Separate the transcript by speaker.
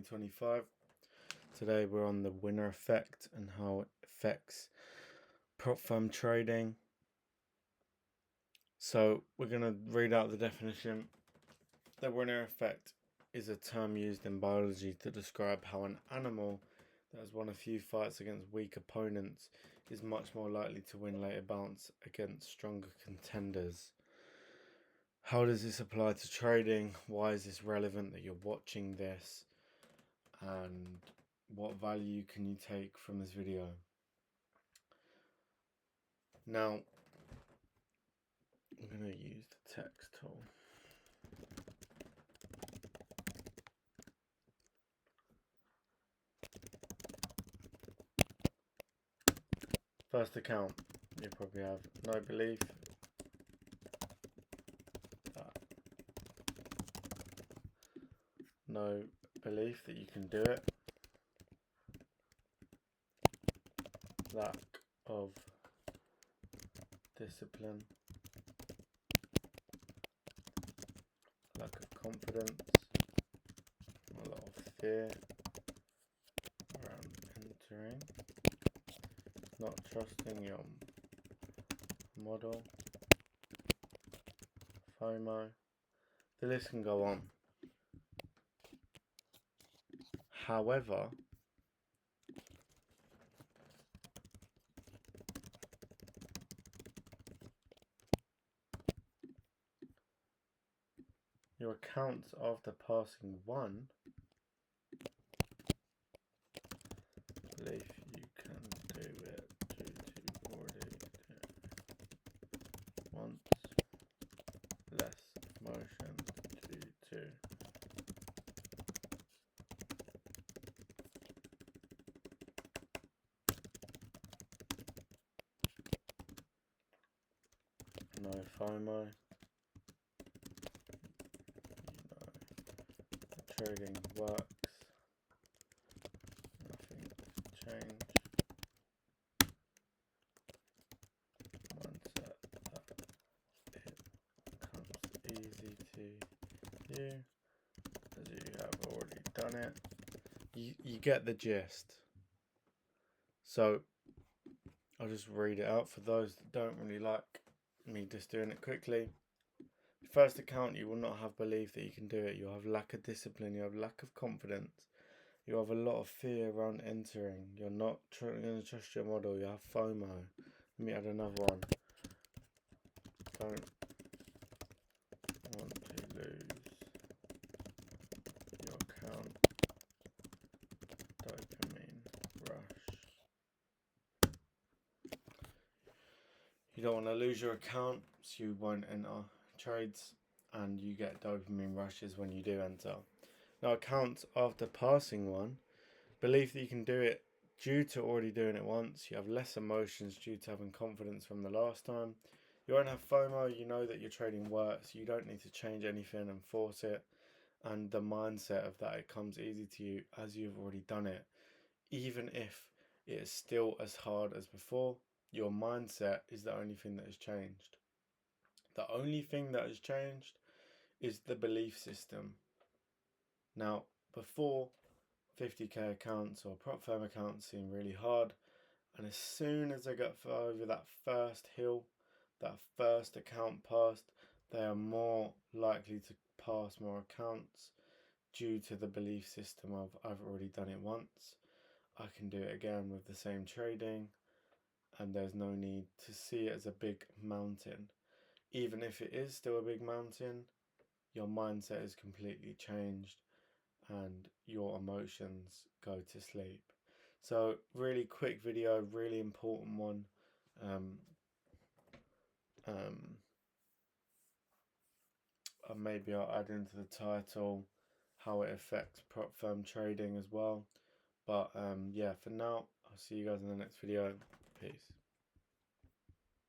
Speaker 1: 25. Today we're on the winner effect and how it affects prop firm trading. So we're going to read out the definition. The winner effect is a term used in biology to describe how an animal that has won a few fights against weak opponents is much more likely to win later bouts against stronger contenders. How does this apply to trading? Why is this relevant that you're watching this? And what value can you take from this video? Now, I'm going to use the text tool. First account, you probably have no belief that you can do it, lack of discipline, lack of confidence, a lot of fear around entering, not trusting your model, FOMO. The list can go on. However, your accounts after passing one believe you can do it due to already once, less motion due to no FOMO. The trading works. Nothing changed. Mindset that it comes easy to you as you have already done it. You get the gist. So I'll just read it out for those that don't really like me just doing it quickly. First account, you will not have belief that you can do it. You'll have lack of discipline. You have lack of confidence. You have a lot of fear around entering. You're not going to trust your model. You have FOMO. Let me add another one. Don't want to lose your account. Dopamine rush. You don't want to lose your account, so you won't enter trades, and you get dopamine rushes when you do enter. Now, accounts after passing one, belief that you can do it due to already doing it once. You have less emotions due to having confidence from the last time. You won't have FOMO. You know that your trading works. You don't need to change anything and force it. And the mindset of that, it comes easy to you as you've already done it. Even if it is still as hard as before, your mindset is the only thing that has changed. The only thing that has changed is the belief system. Now, before, 50k accounts or prop firm accounts seem really hard, and as soon as they get over that first hill, that first account passed, they are more likely to pass more accounts due to the belief system of I've already done it once, I can do it again with the same trading, and there's no need to see it as a big mountain. Even if it is still a big mountain, your mindset is completely changed and your emotions go to sleep. So really quick video, really important one. Maybe I'll add into the title how it affects prop firm trading as well. But yeah, for now, I'll see you guys in the next video. Peace.